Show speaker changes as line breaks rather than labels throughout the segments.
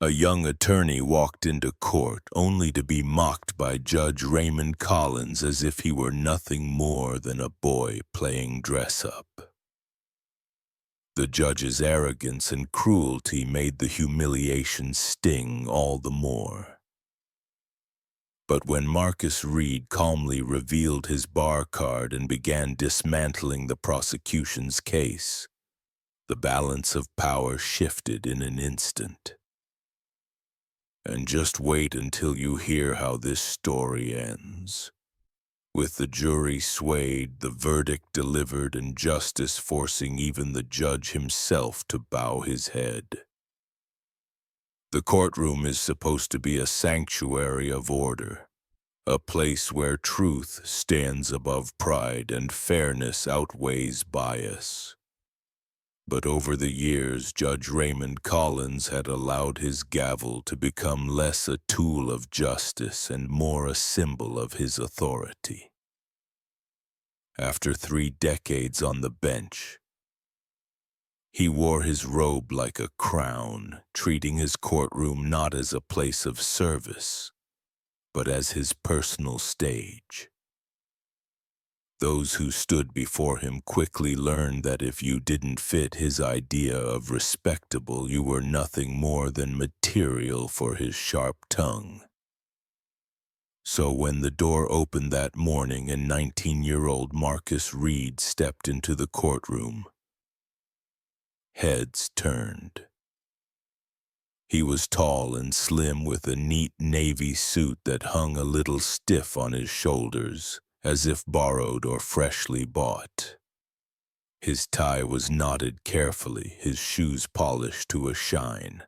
A young attorney walked into court only to be mocked by Judge Raymond Collins as if he were nothing more than a boy playing dress-up. The judge's arrogance and cruelty made the humiliation sting all the more. But when Marcus Reed calmly revealed his bar card and began dismantling the prosecution's case, the balance of power shifted in an instant. And just wait until you hear how this story ends. With the jury swayed, the verdict delivered, and justice forcing even the judge himself to bow his head. The courtroom is supposed to be a sanctuary of order, a place where truth stands above pride and fairness outweighs bias. But over the years, Judge Raymond Collins had allowed his gavel to become less a tool of justice and more a symbol of his authority. After 3 decades on the bench, he wore his robe like a crown, treating his courtroom not as a place of service, but as his personal stage. Those who stood before him quickly learned that if you didn't fit his idea of respectable, you were nothing more than material for his sharp tongue. So when the door opened that morning and 19-year-old Marcus Reed stepped into the courtroom, heads turned. He was tall and slim with a neat navy suit that hung a little stiff on his shoulders, as if borrowed or freshly bought. His tie was knotted carefully, his shoes polished to a shine.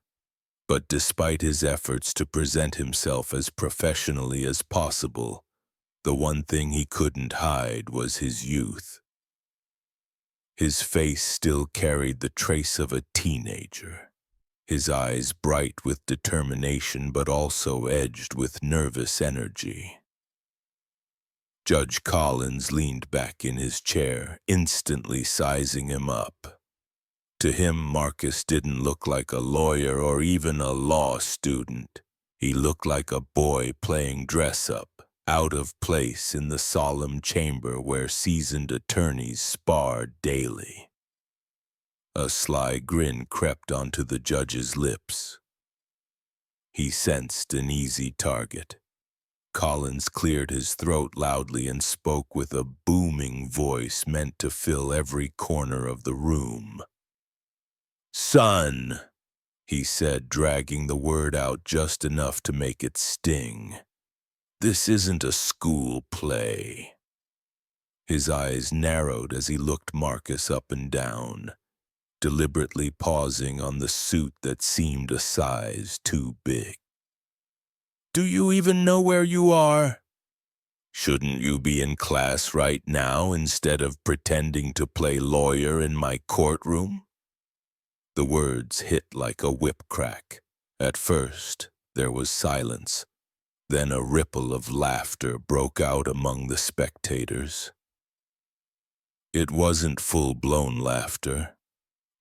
But despite his efforts to present himself as professionally as possible, the one thing he couldn't hide was his youth. His face still carried the trace of a teenager, his eyes bright with determination but also edged with nervous energy. Judge Collins leaned back in his chair, instantly sizing him up. To him, Marcus didn't look like a lawyer or even a law student. He looked like a boy playing dress-up, out of place in the solemn chamber where seasoned attorneys sparred daily. A sly grin crept onto the judge's lips. He sensed an easy target. Collins cleared his throat loudly and spoke with a booming voice meant to fill every corner of the room. "Son," he said, dragging the word out just enough to make it sting. "This isn't a school play." His eyes narrowed as he looked Marcus up and down, deliberately pausing on the suit that seemed a size too big. "Do you even know where you are? Shouldn't you be in class right now instead of pretending to play lawyer in my courtroom?" The words hit like a whip crack. At first, there was silence. Then a ripple of laughter broke out among the spectators. It wasn't full-blown laughter,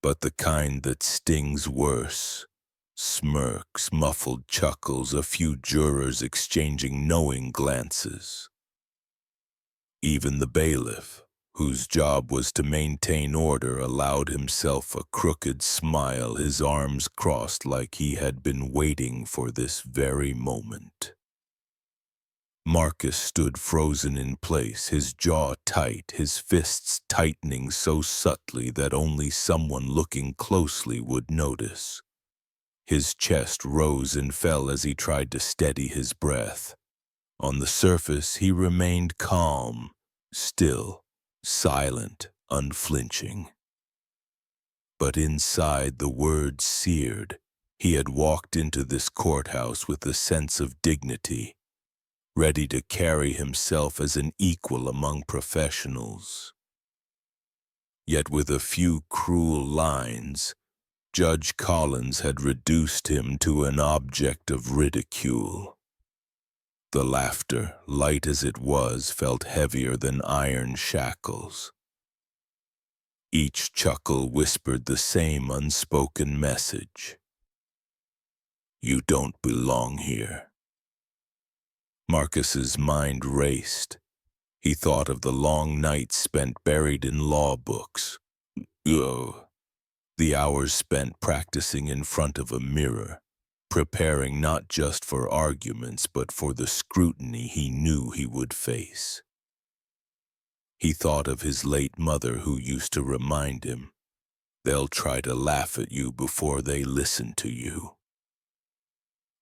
but the kind that stings worse. Smirks, muffled chuckles, a few jurors exchanging knowing glances. Even the bailiff, whose job was to maintain order, allowed himself a crooked smile, his arms crossed like he had been waiting for this very moment. Marcus stood frozen in place, his jaw tight, his fists tightening so subtly that only someone looking closely would notice. His chest rose and fell as he tried to steady his breath. On the surface, he remained calm, still, silent, unflinching. But inside, the words seared. He had walked into this courthouse with a sense of dignity, ready to carry himself as an equal among professionals. Yet with a few cruel lines, Judge Collins had reduced him to an object of ridicule. The laughter, light as it was, felt heavier than iron shackles. Each chuckle whispered the same unspoken message. You don't belong here. Marcus's mind raced. He thought of the long nights spent buried in law books. Ugh. The hours spent practicing in front of a mirror, preparing not just for arguments but for the scrutiny he knew he would face. He thought of his late mother who used to remind him, "They'll try to laugh at you before they listen to you."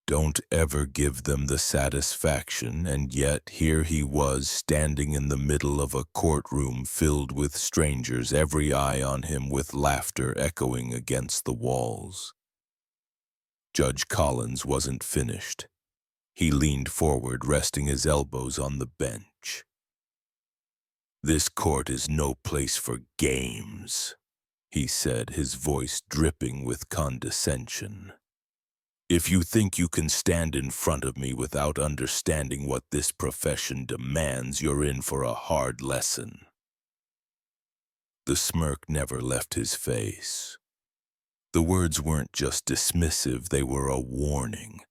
Don't ever give them the satisfaction, and yet here he was standing in the middle of a courtroom filled with strangers, every eye on him with laughter echoing against the walls. Judge Collins wasn't finished. He leaned forward, resting his elbows on the bench. "This court is no place for games," he said, his voice dripping with condescension. "If you think you can stand in front of me without understanding what this profession demands, you're in for a hard lesson." The smirk never left his face. The words weren't just dismissive, they were a warning.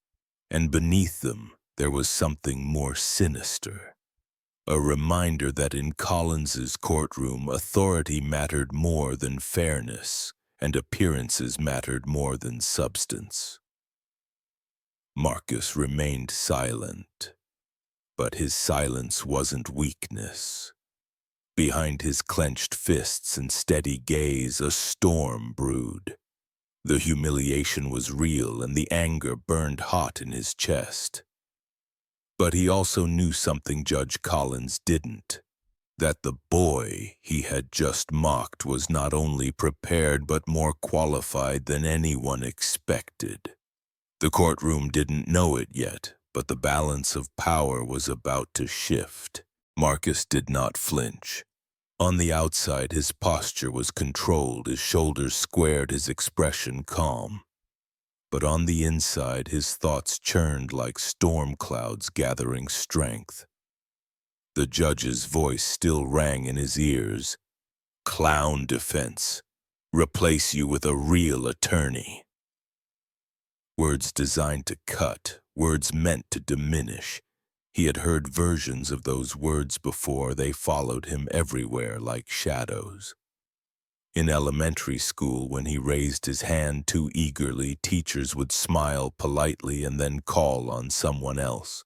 And beneath them, there was something more sinister. A reminder that in Collins's courtroom, authority mattered more than fairness, and appearances mattered more than substance. Marcus remained silent, but his silence wasn't weakness. Behind his clenched fists and steady gaze, a storm brewed. The humiliation was real and the anger burned hot in his chest. But he also knew something Judge Collins didn't, that the boy he had just mocked was not only prepared but more qualified than anyone expected. The courtroom didn't know it yet, but the balance of power was about to shift. Marcus did not flinch. On the outside, his posture was controlled, his shoulders squared, his expression calm. But on the inside, his thoughts churned like storm clouds gathering strength. The judge's voice still rang in his ears. "Clown defense. Replace you with a real attorney." Words designed to cut, words meant to diminish. He had heard versions of those words before. They followed him everywhere like shadows. In elementary school, when he raised his hand too eagerly, teachers would smile politely and then call on someone else.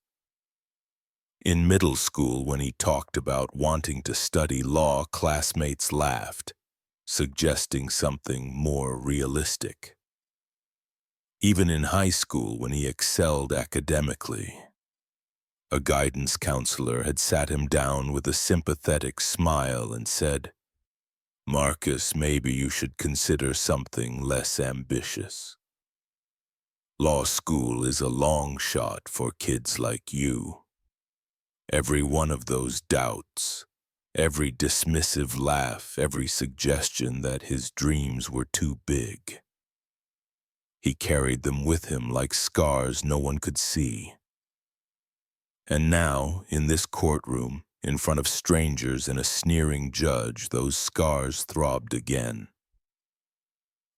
In middle school, when he talked about wanting to study law, classmates laughed, suggesting something more realistic. Even in high school, when he excelled academically, a guidance counselor had sat him down with a sympathetic smile and said, "Marcus, maybe you should consider something less ambitious. Law school is a long shot for kids like you." Every one of those doubts, every dismissive laugh, every suggestion that his dreams were too big. He carried them with him like scars no one could see. And now, in this courtroom, in front of strangers and a sneering judge, those scars throbbed again.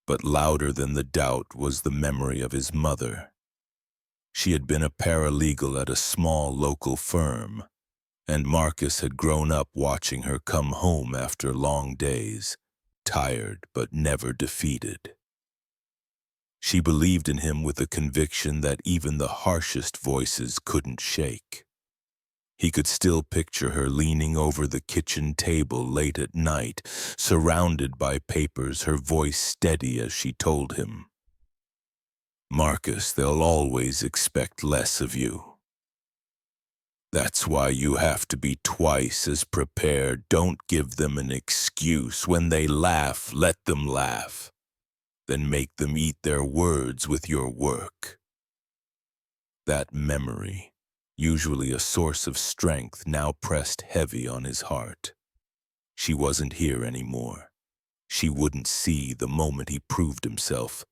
But louder than the doubt was the memory of his mother. She had been a paralegal at a small local firm, and Marcus had grown up watching her come home after long days, tired but never defeated. She believed in him with a conviction that even the harshest voices couldn't shake. He could still picture her leaning over the kitchen table late at night, surrounded by papers, her voice steady as she told him, "Marcus, they'll always expect less of you. That's why you have to be twice as prepared. Don't give them an excuse. When they laugh, let them laugh. Then make them eat their words with your work." That memory, usually a source of strength, now pressed heavy on his heart. She wasn't here anymore. She wouldn't see the moment he proved himself,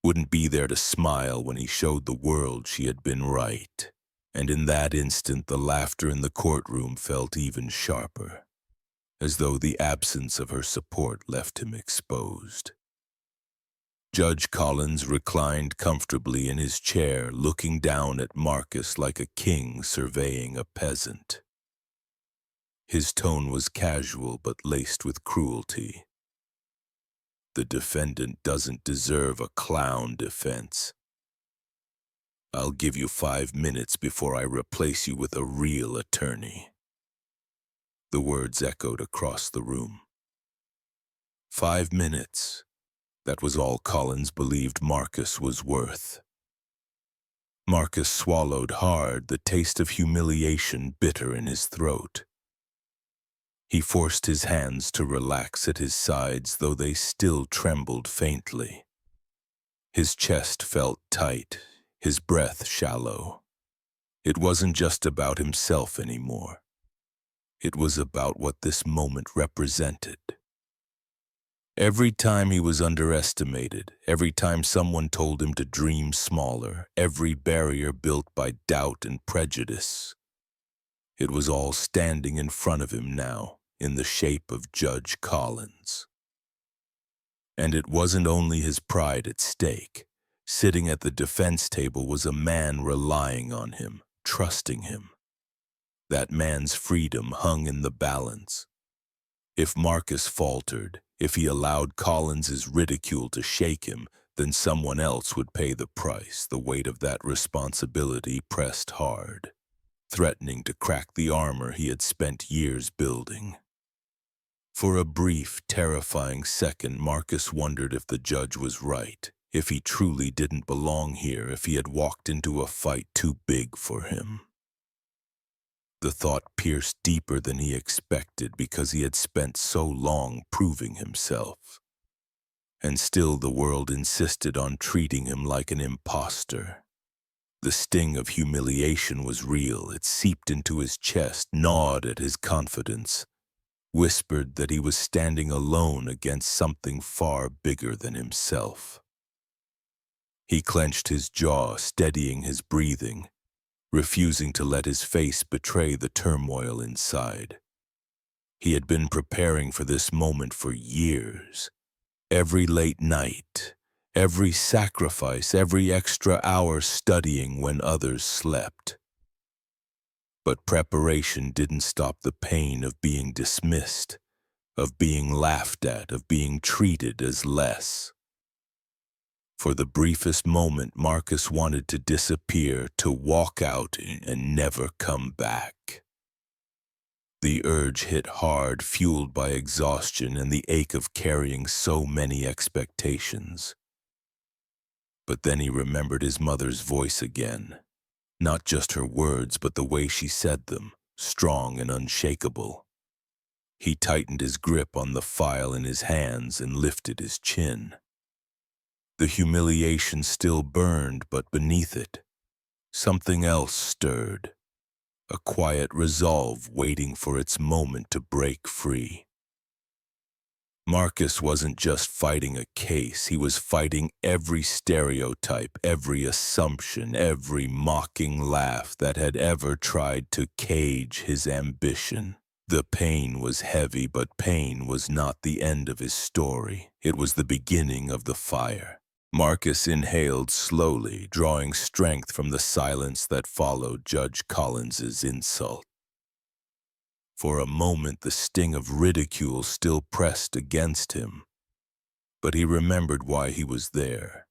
wouldn't be there to smile when he showed the world she had been right. And in that instant, the laughter in the courtroom felt even sharper, as though the absence of her support left him exposed. Judge Collins reclined comfortably in his chair, looking down at Marcus like a king surveying a peasant. His tone was casual but laced with cruelty. The defendant doesn't deserve a clown defense. I'll give you 5 minutes before I replace you with a real attorney. The words echoed across the room. 5 minutes. That was all Collins believed Marcus was worth. Marcus swallowed hard, the taste of humiliation bitter in his throat. He forced his hands to relax at his sides, though they still trembled faintly. His chest felt tight, his breath shallow. It wasn't just about himself anymore. It was about what this moment represented. Every time he was underestimated, every time someone told him to dream smaller, every barrier built by doubt and prejudice, it was all standing in front of him now, in the shape of Judge Collins. And it wasn't only his pride at stake. Sitting at the defense table was a man relying on him, trusting him. That man's freedom hung in the balance. If Marcus faltered, if he allowed Collins's ridicule to shake him, then someone else would pay the price. The weight of that responsibility pressed hard, threatening to crack the armor he had spent years building. For a brief, terrifying second, Marcus wondered if the judge was right, if he truly didn't belong here, if he had walked into a fight too big for him. The thought pierced deeper than he expected because he had spent so long proving himself. And still the world insisted on treating him like an imposter. The sting of humiliation was real. It seeped into his chest, gnawed at his confidence, whispered that he was standing alone against something far bigger than himself. He clenched his jaw, steadying his breathing, refusing to let his face betray the turmoil inside. He had been preparing for this moment for years. Every late night, every sacrifice, every extra hour studying when others slept. But preparation didn't stop the pain of being dismissed, of being laughed at, of being treated as less. For the briefest moment, Marcus wanted to disappear, to walk out and never come back. The urge hit hard, fueled by exhaustion and the ache of carrying so many expectations. But then he remembered his mother's voice again. Not just her words, but the way she said them, strong and unshakable. He tightened his grip on the file in his hands and lifted his chin. The humiliation still burned, but beneath it, something else stirred. A quiet resolve waiting for its moment to break free. Marcus wasn't just fighting a case, he was fighting every stereotype, every assumption, every mocking laugh that had ever tried to cage his ambition. The pain was heavy, but pain was not the end of his story. It was the beginning of the fire. Marcus inhaled slowly, drawing strength from the silence that followed Judge Collins's insult. For a moment, the sting of ridicule still pressed against him. But he remembered why he was there.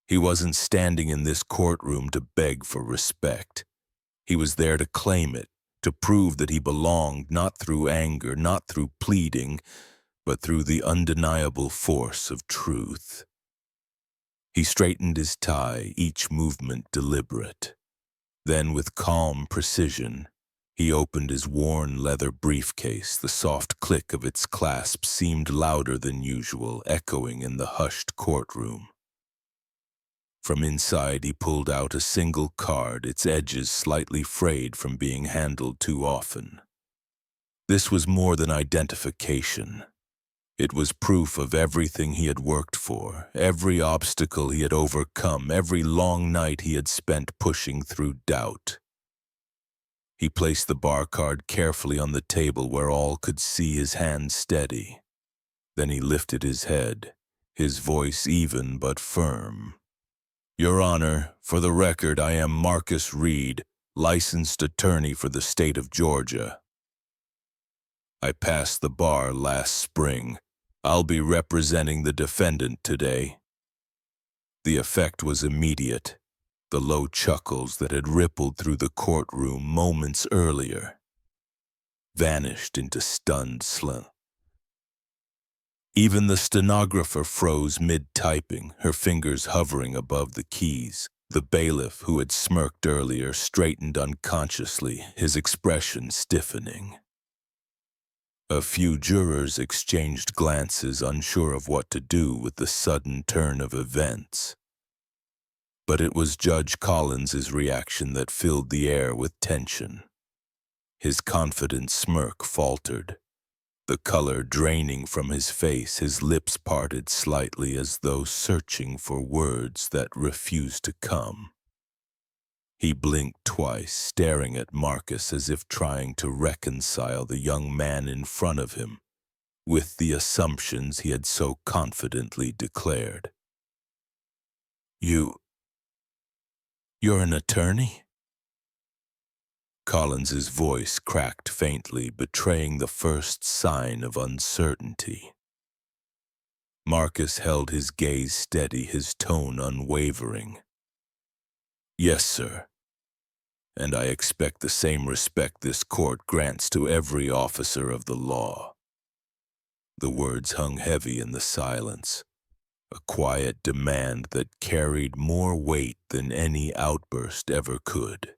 He wasn't standing in this courtroom to beg for respect. He was there to claim it, to prove that he belonged, not through anger, not through pleading, but through the undeniable force of truth. He straightened his tie, each movement deliberate. Then, with calm precision, he opened his worn leather briefcase. The soft click of its clasp seemed louder than usual, echoing in the hushed courtroom. From inside, he pulled out a single card, its edges slightly frayed from being handled too often. This was more than identification. It was proof of everything he had worked for, every obstacle he had overcome, every long night he had spent pushing through doubt. He placed the bar card carefully on the table where all could see, his hand steady. Then he lifted his head, his voice even but firm. "Your Honor, for the record, I am Marcus Reed, licensed attorney for the state of Georgia. I passed the bar last spring. I'll be representing the defendant today." The effect was immediate. The low chuckles that had rippled through the courtroom moments earlier vanished into stunned silence. Even the stenographer froze mid-typing, her fingers hovering above the keys. The bailiff, who had smirked earlier, straightened unconsciously, his expression stiffening. A few jurors exchanged glances, unsure of what to do with the sudden turn of events. But it was Judge Collins's reaction that filled the air with tension. His confident smirk faltered, the color draining from his face, his lips parted slightly as though searching for words that refused to come. He blinked twice, staring at Marcus as if trying to reconcile the young man in front of him with the assumptions he had so confidently declared. You're an attorney?" Collins's voice cracked faintly, betraying the first sign of uncertainty. Marcus held his gaze steady, his tone unwavering. "Yes, sir. And I expect the same respect this court grants to every officer of the law." The words hung heavy in the silence, a quiet demand that carried more weight than any outburst ever could.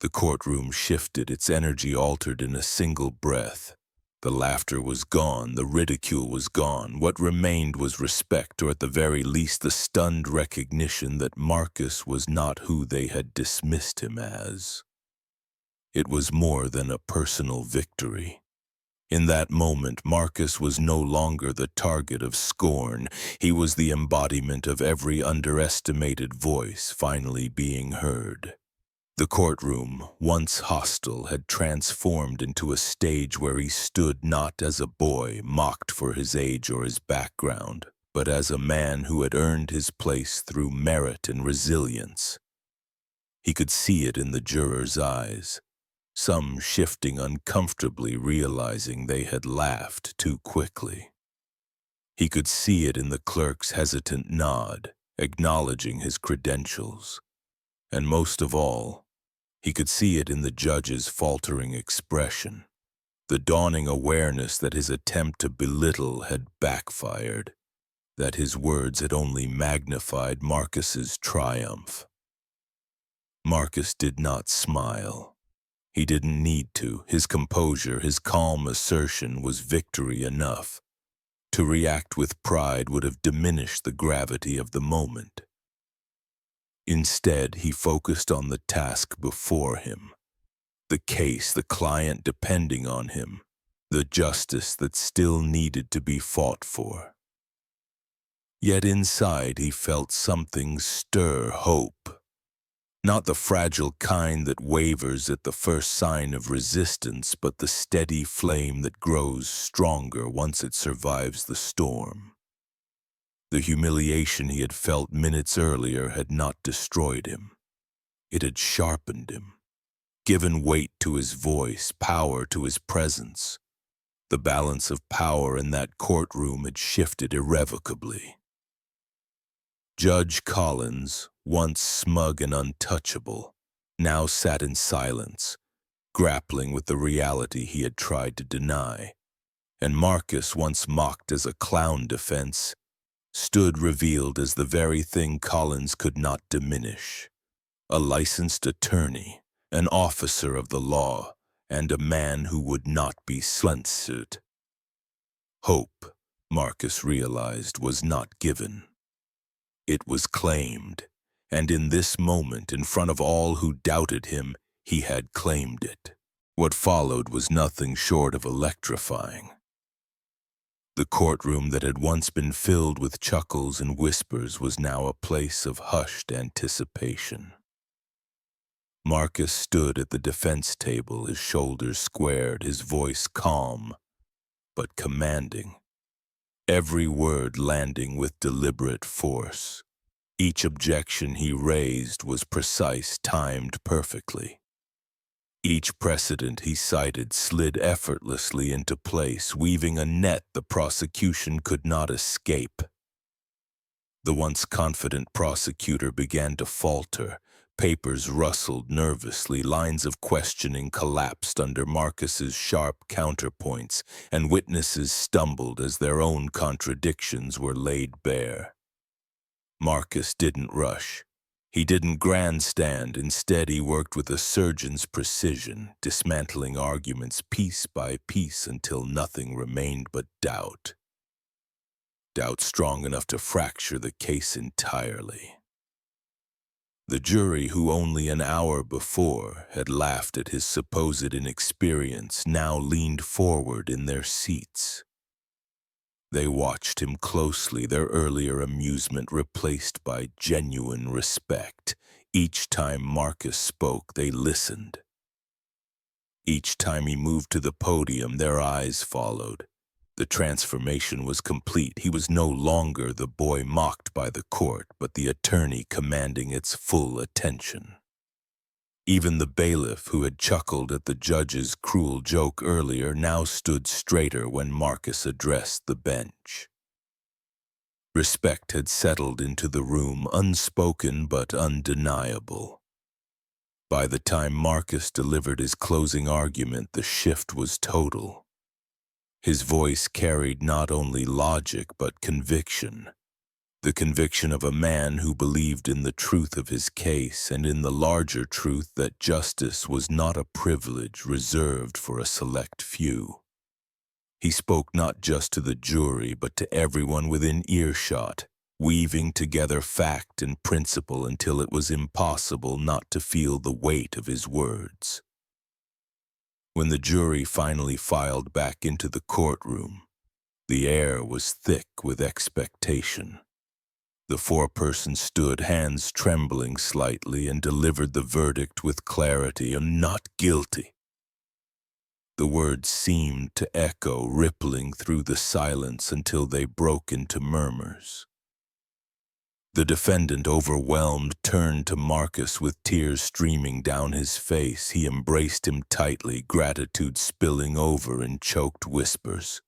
The courtroom shifted, its energy altered in a single breath. The laughter was gone, the ridicule was gone. What remained was respect, or at the very least the stunned recognition that Marcus was not who they had dismissed him as. It was more than a personal victory. In that moment, Marcus was no longer the target of scorn. He was the embodiment of every underestimated voice finally being heard. The courtroom, once hostile, had transformed into a stage where he stood not as a boy mocked for his age or his background, but as a man who had earned his place through merit and resilience. He could see it in the jurors' eyes, some shifting uncomfortably, realizing they had laughed too quickly. He could see it in the clerk's hesitant nod, acknowledging his credentials. And most of all, he could see it in the judge's faltering expression, the dawning awareness that his attempt to belittle had backfired, that his words had only magnified Marcus's triumph. Marcus did not smile. He didn't need to. His composure, his calm assertion was victory enough. To react with pride would have diminished the gravity of the moment. Instead, he focused on the task before him, the case, the client depending on him, the justice that still needed to be fought for. Yet inside he felt something stir hope, not the fragile kind that wavers at the first sign of resistance, but the steady flame that grows stronger once it survives the storm. The humiliation he had felt minutes earlier had not destroyed him. It had sharpened him, given weight to his voice, power to his presence. The balance of power in that courtroom had shifted irrevocably. Judge Collins, once smug and untouchable, now sat in silence, grappling with the reality he had tried to deny. And Marcus, once mocked as a clown defense, stood revealed as the very thing Collins could not diminish: a licensed attorney, an officer of the law, and a man who would not be censored. Hope, Marcus realized, was not given. It was claimed, and in this moment, in front of all who doubted him, he had claimed it. What followed was nothing short of electrifying. The courtroom that had once been filled with chuckles and whispers was now a place of hushed anticipation. Marcus stood at the defense table, his shoulders squared, his voice calm but commanding. every word landing with deliberate force. Each objection he raised was precise, timed perfectly. Each precedent he cited slid effortlessly into place, weaving a net the prosecution could not escape. The once confident prosecutor began to falter. Papers rustled nervously, lines of questioning collapsed under Marcus's sharp counterpoints, and witnesses stumbled as their own contradictions were laid bare. Marcus didn't rush. He didn't grandstand. Instead, he worked with a surgeon's precision, dismantling arguments piece by piece until nothing remained but doubt. Doubt strong enough to fracture the case entirely. The jury, who only an hour before had laughed at his supposed inexperience, now leaned forward in their seats. They watched him closely, their earlier amusement replaced by genuine respect. Each time Marcus spoke, they listened. Each time he moved to the podium, their eyes followed. The transformation was complete. He was no longer the boy mocked by the court, but the attorney commanding its full attention. Even the bailiff, who had chuckled at the judge's cruel joke earlier, now stood straighter when Marcus addressed the bench. Respect had settled into the room, unspoken but undeniable. By the time Marcus delivered his closing argument, the shift was total. His voice carried not only logic but conviction. The conviction of a man who believed in the truth of his case and in the larger truth that justice was not a privilege reserved for a select few. He spoke not just to the jury but to everyone within earshot, weaving together fact and principle until it was impossible not to feel the weight of his words. When the jury finally filed back into the courtroom, the air was thick with expectation. The foreperson stood, hands trembling slightly, and delivered the verdict with clarity, "Not guilty." The words seemed to echo, rippling through the silence until they broke into murmurs. The defendant, overwhelmed, turned to Marcus with tears streaming down his face. He embraced him tightly, gratitude spilling over in choked whispers.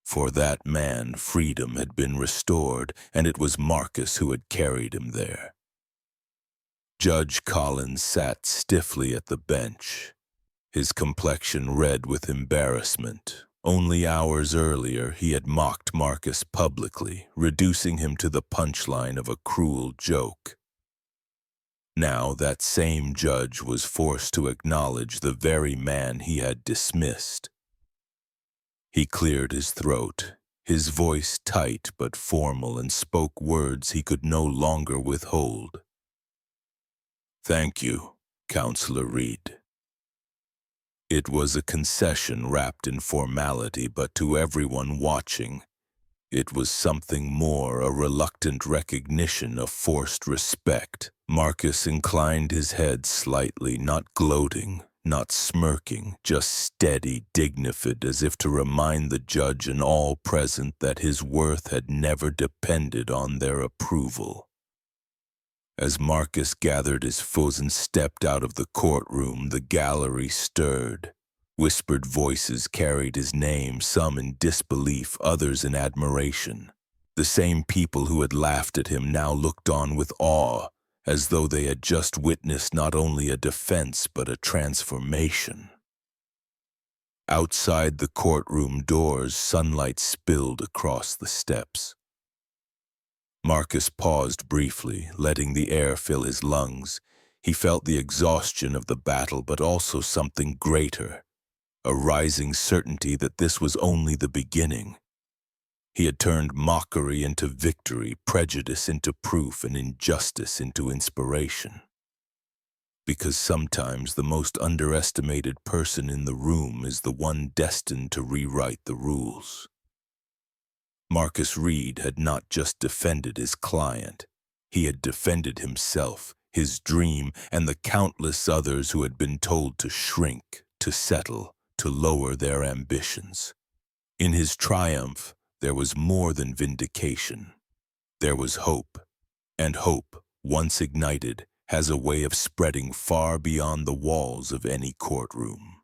For that man, freedom had been restored, and it was Marcus who had carried him there. Judge Collins sat stiffly at the bench, his complexion red with embarrassment. Only hours earlier, he had mocked Marcus publicly, reducing him to the punchline of a cruel joke. Now that same judge was forced to acknowledge the very man he had dismissed. He cleared his throat, his voice tight but formal, and spoke words he could no longer withhold. "Thank you, Counselor Reed." It was a concession wrapped in formality, but to everyone watching, it was something more, a reluctant recognition of forced respect. Marcus inclined his head slightly, not gloating, not smirking, just steady, dignified, as if to remind the judge and all present that his worth had never depended on their approval. As Marcus gathered his foes and stepped out of the courtroom, the gallery stirred. Whispered voices carried his name, some in disbelief, others in admiration. The same people who had laughed at him now looked on with awe, as though they had just witnessed not only a defense but a transformation. Outside the courtroom doors, sunlight spilled across the steps. Marcus paused briefly, letting the air fill his lungs. He felt the exhaustion of the battle, but also something greater, a rising certainty that this was only the beginning. He had turned mockery into victory, prejudice into proof, and injustice into inspiration. Because sometimes the most underestimated person in the room is the one destined to rewrite the rules. Marcus Reed had not just defended his client. He had defended himself, his dream, and the countless others who had been told to shrink, to settle, to lower their ambitions. In his triumph, there was more than vindication. There was hope, and hope, once ignited, has a way of spreading far beyond the walls of any courtroom.